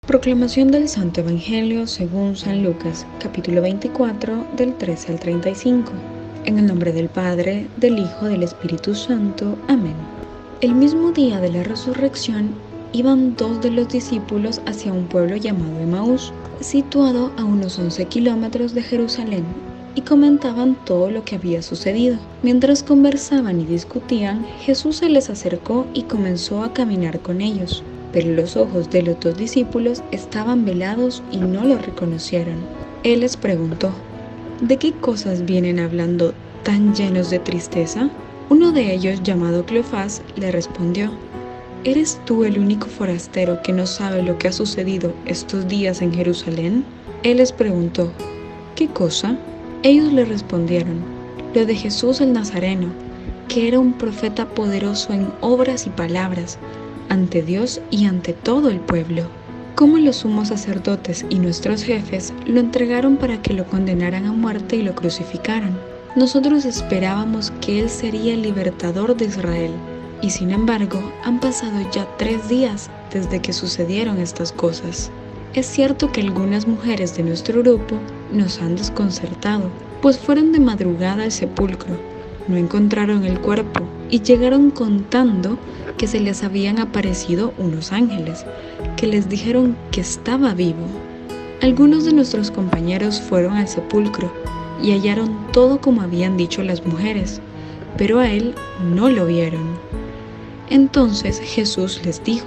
Proclamación del Santo Evangelio según San Lucas, capítulo 24, del 13 al 35. En el nombre del Padre, del Hijo, del Espíritu Santo. Amén. El mismo día de la resurrección, iban dos de los discípulos hacia un pueblo llamado Emaús, situado a unos 11 kilómetros de Jerusalén, y comentaban todo lo que había sucedido. Mientras conversaban y discutían, Jesús se les acercó y comenzó a caminar con ellos. Pero los ojos de los dos discípulos estaban velados y no lo reconocieron. Él les preguntó: ¿de qué cosas vienen hablando tan llenos de tristeza? Uno de ellos, llamado Cleofás, le respondió: ¿eres tú el único forastero que no sabe lo que ha sucedido estos días en Jerusalén? Él les preguntó: ¿qué cosa? Ellos le respondieron: lo de Jesús el Nazareno, que era un profeta poderoso en obras y palabras, ante Dios y ante todo el pueblo. Cómo los sumos sacerdotes y nuestros jefes lo entregaron para que lo condenaran a muerte y lo crucificaran. Nosotros esperábamos que Él sería el libertador de Israel, y sin embargo han pasado ya 3 días desde que sucedieron estas cosas. Es cierto que algunas mujeres de nuestro grupo nos han desconcertado, pues fueron de madrugada al sepulcro, no encontraron el cuerpo y llegaron contando que se les habían aparecido unos ángeles, que les dijeron que estaba vivo. Algunos de nuestros compañeros fueron al sepulcro y hallaron todo como habían dicho las mujeres, pero a él no lo vieron. Entonces Jesús les dijo: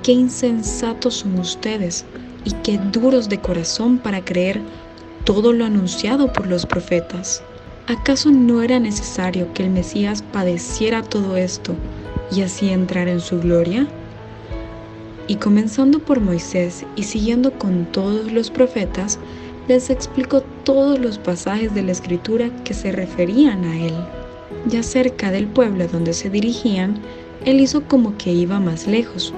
qué insensatos son ustedes y qué duros de corazón para creer todo lo anunciado por los profetas. ¿Acaso no era necesario que el Mesías padeciera todo esto y así entrar en su gloria? Y comenzando por Moisés y siguiendo con todos los profetas, les explicó todos los pasajes de la Escritura que se referían a él. Ya cerca del pueblo donde se dirigían, él hizo como que iba más lejos,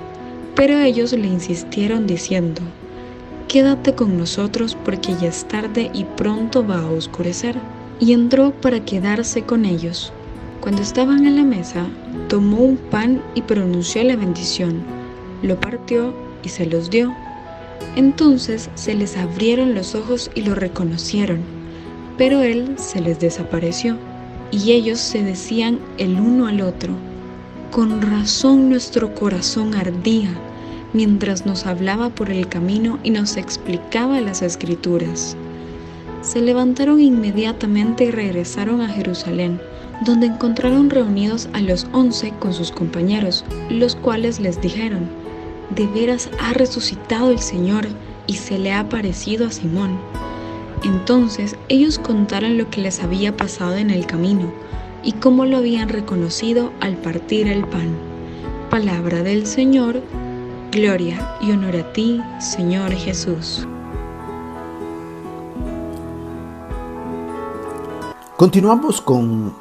pero ellos le insistieron diciendo: quédate con nosotros porque ya es tarde y pronto va a oscurecer. Y entró para quedarse con ellos. Cuando estaban en la mesa, tomó un pan y pronunció la bendición, lo partió y se los dio. Entonces se les abrieron los ojos y lo reconocieron, pero él se les desapareció. Y ellos se decían el uno al otro: con razón nuestro corazón ardía mientras nos hablaba por el camino y nos explicaba las Escrituras. Se levantaron inmediatamente y regresaron a Jerusalén, donde encontraron reunidos a los 11 con sus compañeros, los cuales les dijeron: de veras ha resucitado el Señor y se le ha aparecido a Simón. Entonces ellos contaron lo que les había pasado en el camino y cómo lo habían reconocido al partir el pan. Palabra del Señor. Gloria y honor a ti, Señor Jesús. Continuamos con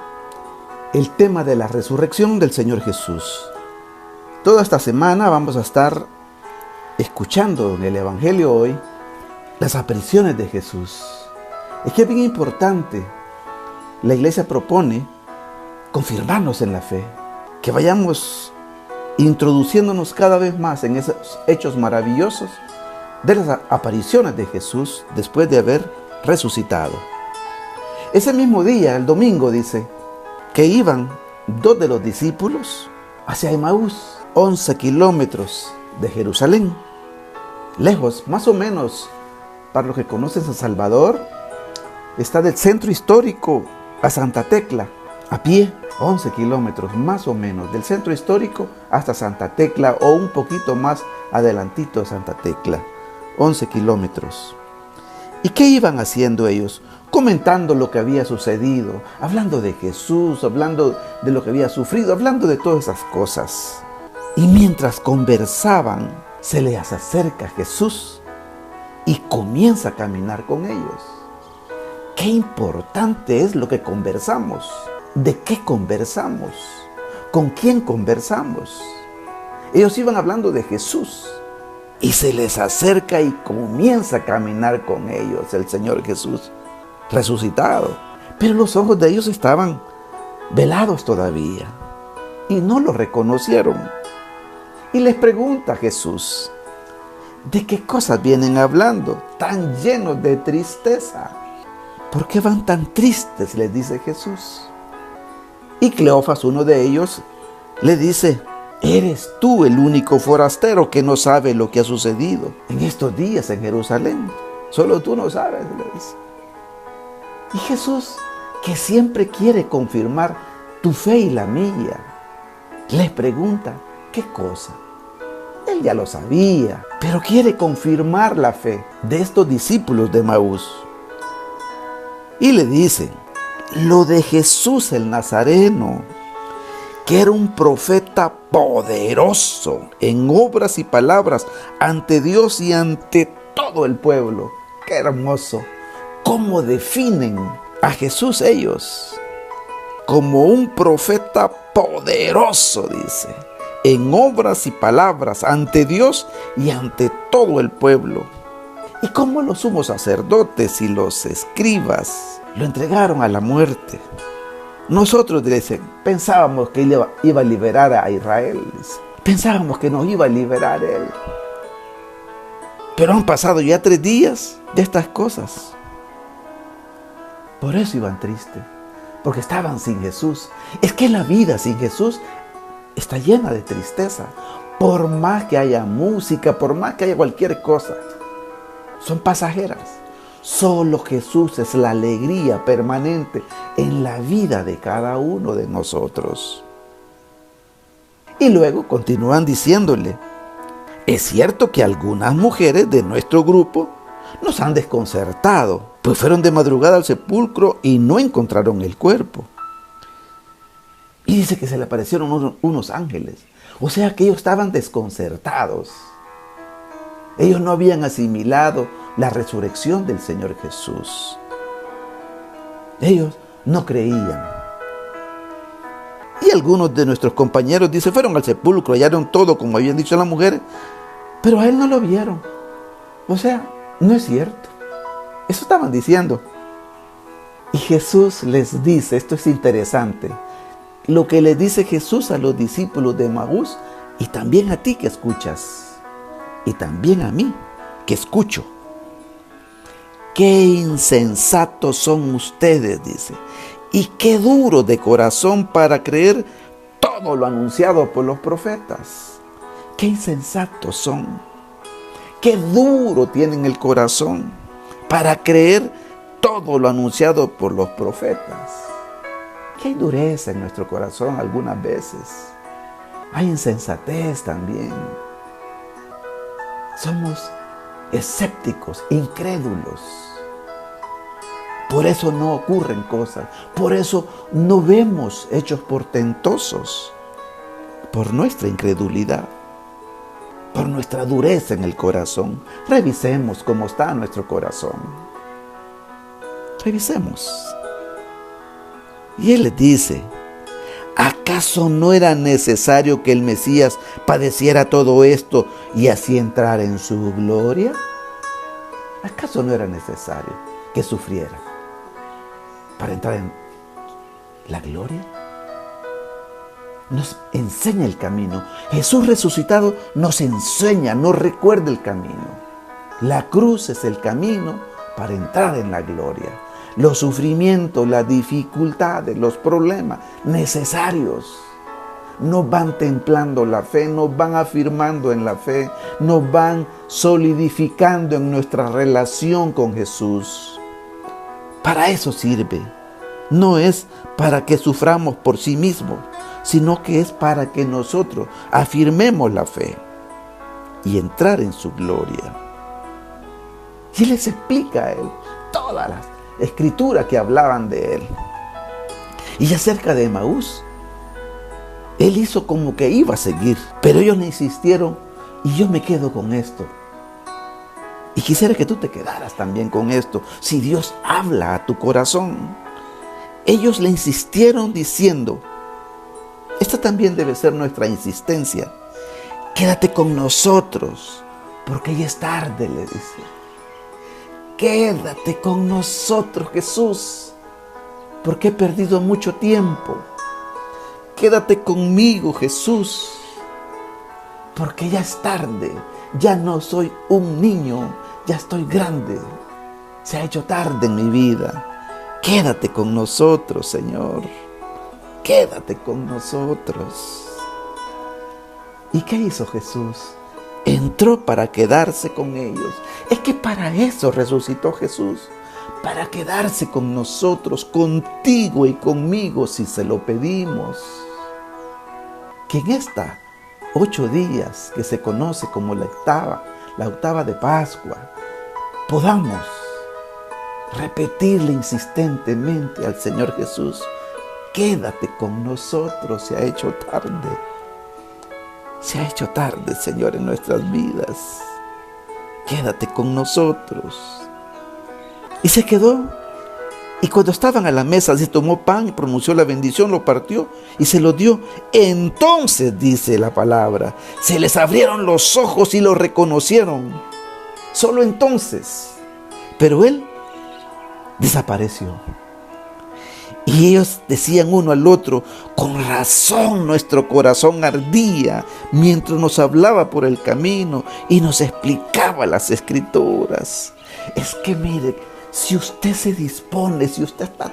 el tema de la resurrección del Señor Jesús. Toda esta semana vamos a estar escuchando en el Evangelio hoy las apariciones de Jesús. Es que es bien importante. La Iglesia propone confirmarnos en la fe, que vayamos introduciéndonos cada vez más en esos hechos maravillosos de las apariciones de Jesús después de haber resucitado. Ese mismo día, el domingo, dice que iban dos de los discípulos hacia Emaús, 11 kilómetros de Jerusalén. Lejos, más o menos, para los que conocen San Salvador, está del centro histórico a Santa Tecla, a pie, 11 kilómetros más o menos, del centro histórico hasta Santa Tecla o un poquito más adelantito de Santa Tecla, 11 kilómetros. ¿Y qué iban haciendo ellos? Comentando lo que había sucedido, hablando de Jesús, hablando de lo que había sufrido, hablando de todas esas cosas. Y mientras conversaban, se les acerca Jesús y comienza a caminar con ellos. Qué importante es lo que conversamos. ¿De qué conversamos? ¿Con quién conversamos? Ellos iban hablando de Jesús y se les acerca y comienza a caminar con ellos el Señor Jesús resucitado. Pero los ojos de ellos estaban velados todavía y no lo reconocieron. Y les pregunta Jesús: ¿De qué cosas vienen hablando? Tan llenos de tristeza. ¿Por qué van tan tristes?, les dice Jesús. Y Cleofas, uno de ellos, le dice: ¿eres tú el único forastero que no sabe lo que ha sucedido en estos días en Jerusalén? Solo tú no sabes, le dice. Y Jesús, que siempre quiere confirmar tu fe y la mía, les pregunta: ¿qué cosa? Él ya lo sabía, pero quiere confirmar la fe de estos discípulos de Emaús. Y le dice: lo de Jesús el Nazareno, que era un profeta poderoso en obras y palabras ante Dios y ante todo el pueblo. ¡Qué hermoso! ¿Cómo definen a Jesús ellos? Como un profeta poderoso, dice, en obras y palabras ante Dios y ante todo el pueblo. Y como los sumos sacerdotes y los escribas lo entregaron a la muerte. Nosotros, dicen, pensábamos que él iba a liberar a Israel. Pensábamos que nos iba a liberar él. Pero han pasado ya 3 días de estas cosas. Por eso iban tristes, porque estaban sin Jesús. Es que la vida sin Jesús está llena de tristeza. Por más que haya música, por más que haya cualquier cosa, son pasajeras. Solo Jesús es la alegría permanente en la vida de cada uno de nosotros. Y luego continúan diciéndole: es cierto que algunas mujeres de nuestro grupo nos han desconcertado, pues fueron de madrugada al sepulcro y no encontraron el cuerpo. Y dice que se le aparecieron unos ángeles. O sea que ellos estaban desconcertados. Ellos no habían asimilado la resurrección del Señor Jesús. Ellos no creían. Y algunos de nuestros compañeros, dice, fueron al sepulcro, hallaron todo como habían dicho las mujeres, pero a él no lo vieron. O sea, no es cierto. Eso estaban diciendo. Y Jesús les dice, esto es interesante, lo que le dice Jesús a los discípulos de Emaús y también a ti que escuchas. Y también a mí, que escucho. Qué insensatos son ustedes, dice, y qué duros de corazón para creer todo lo anunciado por los profetas. Qué insensatos son. Qué duro tienen el corazón para creer todo lo anunciado por los profetas. Que hay dureza en nuestro corazón algunas veces. Hay insensatez también. Somos escépticos, incrédulos. Por eso no ocurren cosas. Por eso no vemos hechos portentosos. Por nuestra incredulidad. Por nuestra dureza en el corazón. Revisemos cómo está nuestro corazón. Revisemos. Y él les dice: ¿acaso no era necesario que el Mesías padeciera todo esto y así entrar en su gloria? ¿Acaso no era necesario que sufriera para entrar en la gloria? Nos enseña el camino. Jesús resucitado nos enseña, nos recuerda el camino. La cruz es el camino para entrar en la gloria. Los sufrimientos, las dificultades, los problemas necesarios nos van templando la fe, nos van afirmando en la fe, nos van solidificando en nuestra relación con Jesús. Para eso sirve. No es para que suframos por sí mismos, sino que es para que nosotros afirmemos la fe y entrar en su gloria. Y Él les explica a él todas las escrituras que hablaban de él. Y acerca de Emaús, él hizo como que iba a seguir, pero ellos le insistieron, y yo me quedo con esto. Y quisiera que tú te quedaras también con esto, si Dios habla a tu corazón. Ellos le insistieron diciendo, esta también debe ser nuestra insistencia: quédate con nosotros, porque ya es tarde, le dice. Quédate con nosotros, Jesús, porque he perdido mucho tiempo. Quédate conmigo, Jesús, porque ya es tarde. Ya no soy un niño, ya estoy grande. Se ha hecho tarde en mi vida. Quédate con nosotros, Señor. Quédate con nosotros. ¿Y qué hizo Jesús? Entró para quedarse con ellos. Es que para eso resucitó Jesús. Para quedarse con nosotros, contigo y conmigo si se lo pedimos. Que en esta 8 días que se conoce como la octava de Pascua, podamos repetirle insistentemente al Señor Jesús: quédate con nosotros, se ha hecho tarde. Se ha hecho tarde, Señor, en nuestras vidas. Quédate con nosotros. Y se quedó. Y cuando estaban a la mesa, se tomó pan y pronunció la bendición, lo partió y se lo dio. Entonces, dice la palabra, se les abrieron los ojos y lo reconocieron. Solo entonces. Pero él desapareció. Y ellos decían uno al otro: con razón nuestro corazón ardía mientras nos hablaba por el camino y nos explicaba las Escrituras. Es que mire, si usted se dispone, si usted está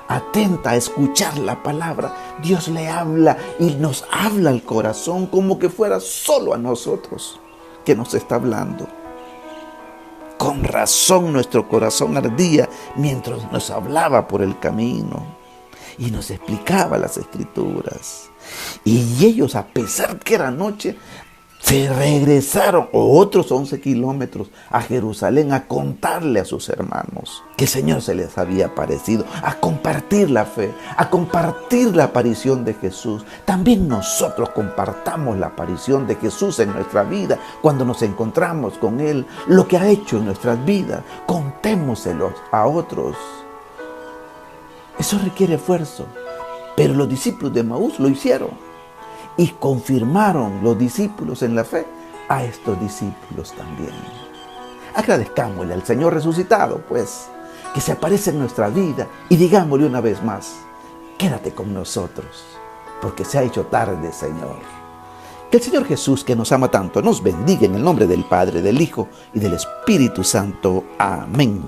atenta a escuchar la palabra, Dios le habla y nos habla al corazón como que fuera solo a nosotros que nos está hablando. Con razón nuestro corazón ardía mientras nos hablaba por el camino y nos explicaba las Escrituras. Y ellos, a pesar que era noche, se regresaron otros 11 kilómetros a Jerusalén a contarle a sus hermanos que el Señor se les había aparecido, a compartir la fe, a compartir la aparición de Jesús. También nosotros compartamos la aparición de Jesús en nuestra vida cuando nos encontramos con Él, lo que ha hecho en nuestras vidas. Contémoselos a otros. Eso requiere esfuerzo, pero los discípulos de Emaús lo hicieron. Y confirmaron los discípulos en la fe a estos discípulos también. Agradezcámosle al Señor resucitado, pues, que se aparece en nuestra vida, y digámosle una vez más: quédate con nosotros, porque se ha hecho tarde, Señor. Que el Señor Jesús, que nos ama tanto, nos bendiga en el nombre del Padre, del Hijo y del Espíritu Santo. Amén.